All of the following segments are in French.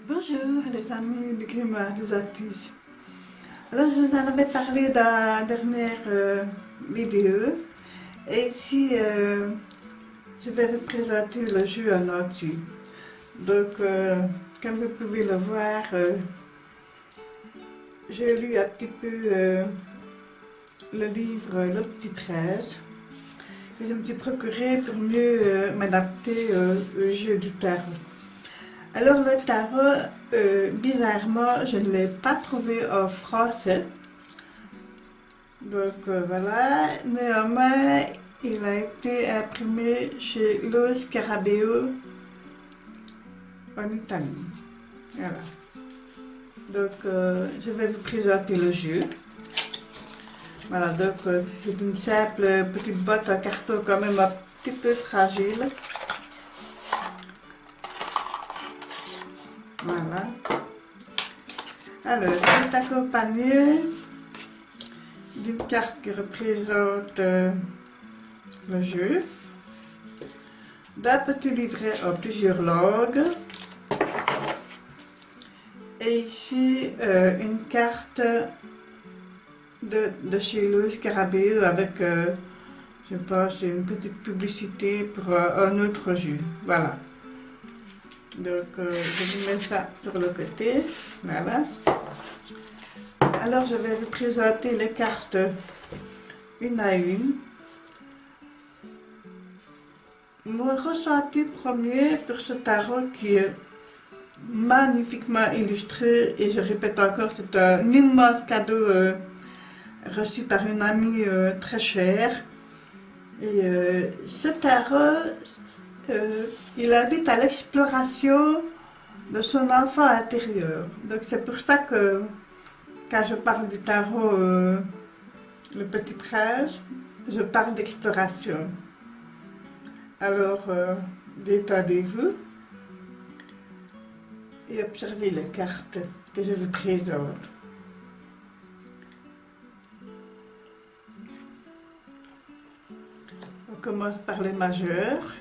Bonjour les amis du Grimoire des Artistes. Alors je vous en avais parlé dans la dernière vidéo et ici je vais vous présenter le jeu en entier. Donc comme vous pouvez le voir, j'ai lu un petit peu le livre Le Petit Prince que je me suis procuré pour mieux m'adapter au jeu du tarot. Alors le tarot, bizarrement, je ne l'ai pas trouvé en français. Donc voilà, néanmoins, il a été imprimé chez Lo Scarabeo en Italie. Voilà. Donc je vais vous présenter le jeu. Voilà, donc c'est une simple petite boîte en carton quand même un petit peu fragile. Voilà. Alors, il est accompagné d'une carte qui représente le jeu, d'un petit livret en plusieurs langues, et ici une carte de chez Lo Scarabeo avec, je pense, une petite publicité pour un autre jeu. Voilà. Donc, je vous mets ça sur le côté. Voilà. Alors, je vais vous présenter les cartes une à une. Mon ressenti premier pour ce tarot qui est magnifiquement illustré, et je répète encore, c'est un immense cadeau reçu par une amie très chère. Et ce tarot, il invite à l'exploration de son enfant intérieur. Donc c'est pour ça que quand je parle du tarot Le Petit Prince, je parle d'exploration. Alors détendez-vous et observez les cartes que je vous présente. On commence par les majeurs.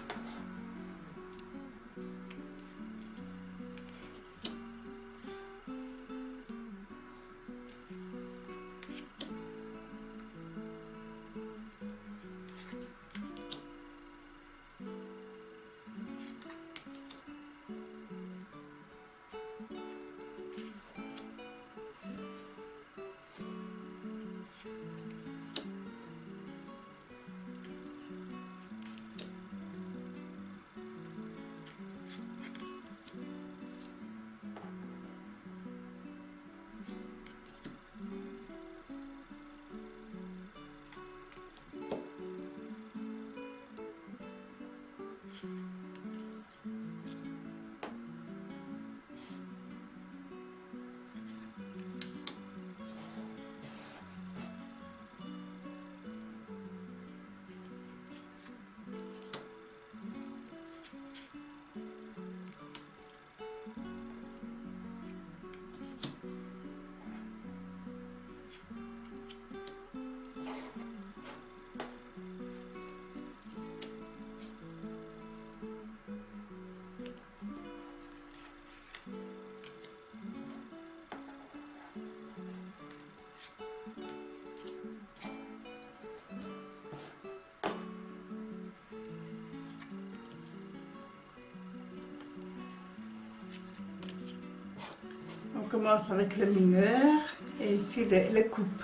On commence avec le mineur et ici les coupes.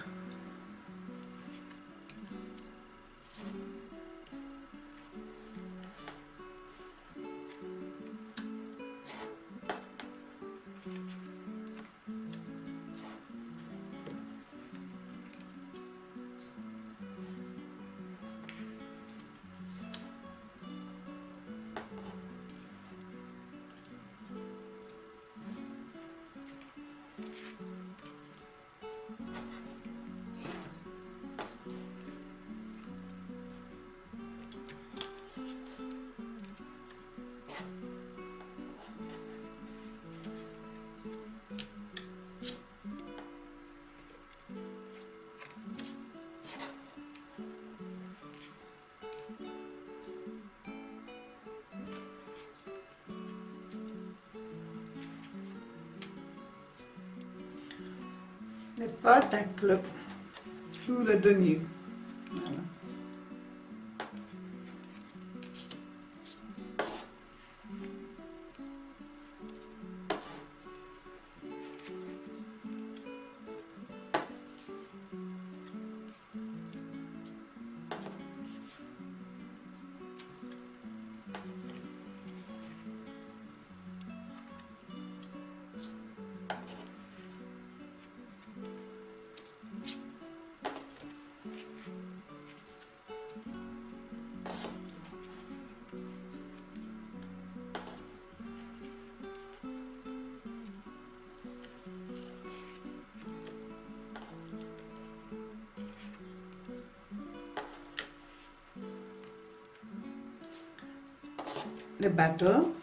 les pâtes à clopes ou le denier. Voilà. Le bateau.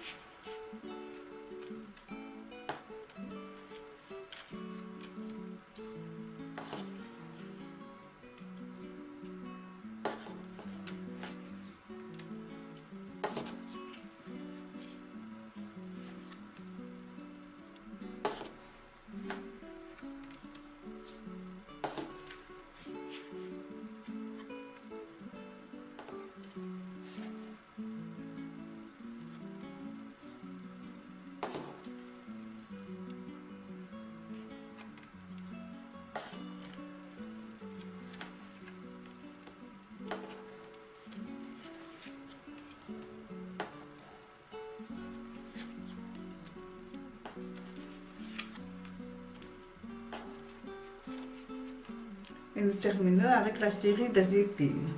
Et nous terminons avec la série des épines.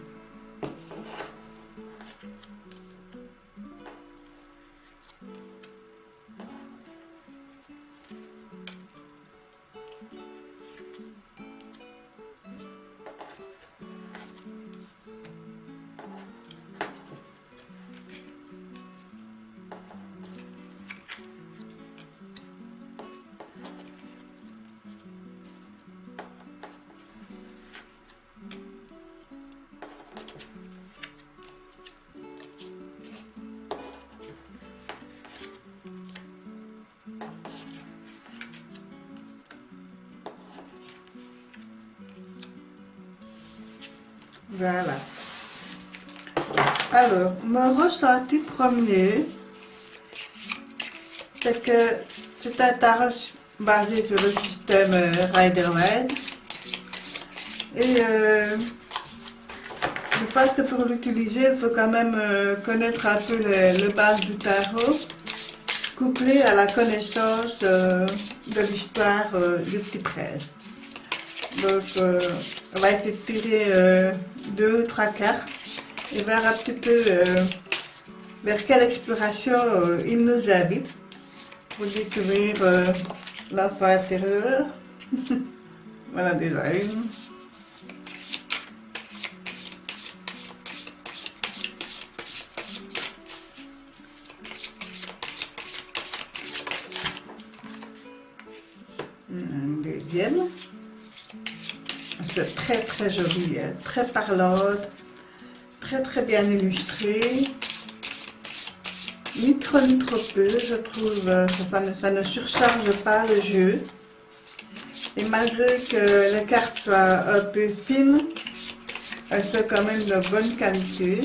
Voilà. Alors, mon ressenti premier, c'est que c'est un tarot basé sur le système Rider-Waite. Et je pense que pour l'utiliser, il faut quand même connaître un peu les bases du tarot, couplé à la connaissance de l'histoire du Petit Prince. Donc, on va essayer de tirer 2 ou 3 cartes et voir un petit peu vers quelle exploration il nous invite pour découvrir l'enfant intérieur. Voilà déjà une. Une deuxième. C'est très très joli, hein, très parlante, très bien illustrée. Ni trop peu, je trouve, ça ne surcharge pas le jeu. Et malgré que les cartes soient un peu fines, elles sont quand même de bonne qualité.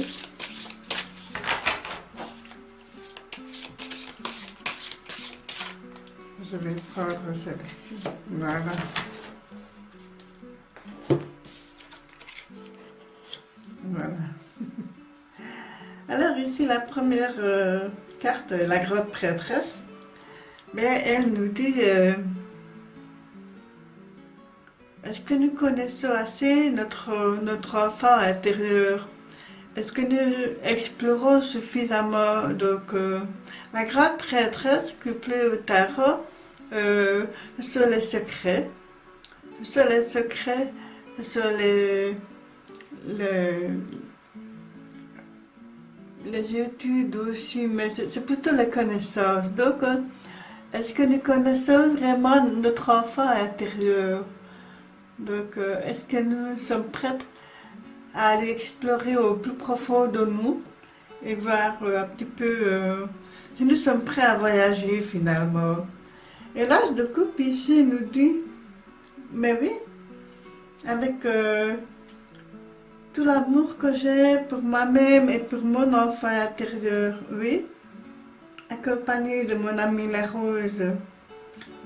Je vais prendre celle-ci, voilà. Voilà. Alors ici la première carte, la grotte prêtresse, mais elle nous dit est-ce que nous connaissons assez notre enfant intérieur? Est-ce que nous explorons suffisamment? Donc la grotte prêtresse couplée au tarot sur les secrets, sur les études aussi, mais c'est plutôt les connaissances. Donc, est-ce que nous connaissons vraiment notre enfant intérieur? Donc, est-ce que nous sommes prêts à aller explorer au plus profond de nous et voir un petit peu si nous sommes prêts à voyager finalement? Et l'As de coupe ici nous dit Mais oui, avec tout l'amour que j'ai pour moi-même et pour mon enfant intérieur, oui, accompagné de mon amie la Rose,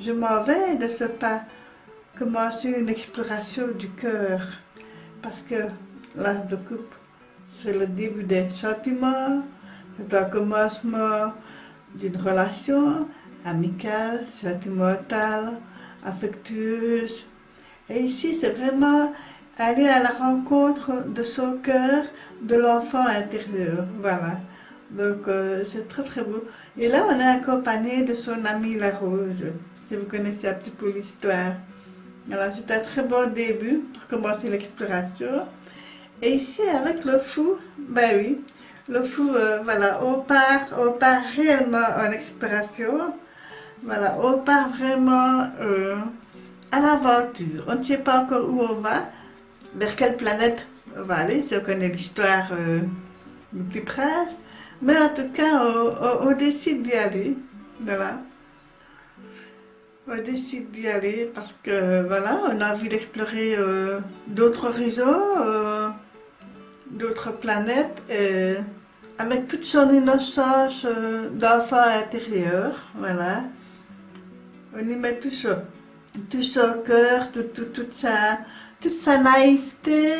je m'en vais de ce pas commencer une exploration du cœur. Parce que l'âge de couple, c'est le début des sentiments, c'est un commencement d'une relation amicale, sentimentale, affectueuse. Et ici, c'est vraiment aller à la rencontre de son cœur, de l'enfant intérieur. Voilà. Donc, c'est très très beau. Et là, on est accompagné de son amie la Rose, si vous connaissez un petit peu l'histoire. Alors, c'est un très bon début pour commencer l'exploration. Et ici, avec le fou, ben oui, le fou, voilà, on part réellement en exploration. Voilà, on part vraiment à l'aventure. On ne sait pas encore où on va, vers quelle planète on va aller, si on connaît l'histoire du petit prince. Mais en tout cas, on décide d'y aller. Voilà. On décide d'y aller parce que voilà, on a envie d'explorer d'autres horizons, d'autres planètes, et avec toute son innocence d'enfant intérieur, voilà. On y met tout son cœur, toute sa naïveté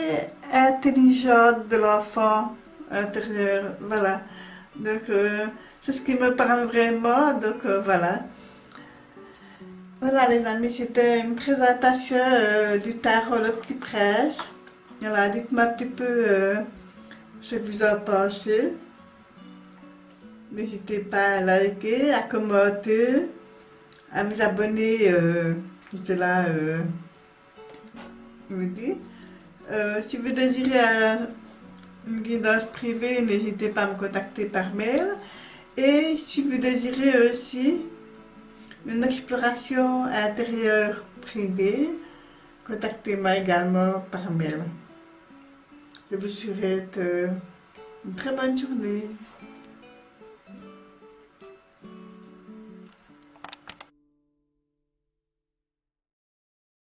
intelligente de l'enfant intérieur, voilà. Donc c'est ce qui me parle vraiment, donc voilà. Voilà les amis, c'était une présentation du tarot Le Petit Prince. Voilà, dites-moi un petit peu ce que vous en pensez. N'hésitez pas à liker, à commenter, à vous abonner, cela vous dit. Si vous désirez une guidance privée, n'hésitez pas à me contacter par mail. Et si vous désirez aussi une exploration intérieure privée, contactez-moi également par mail. Je vous souhaite une très bonne journée.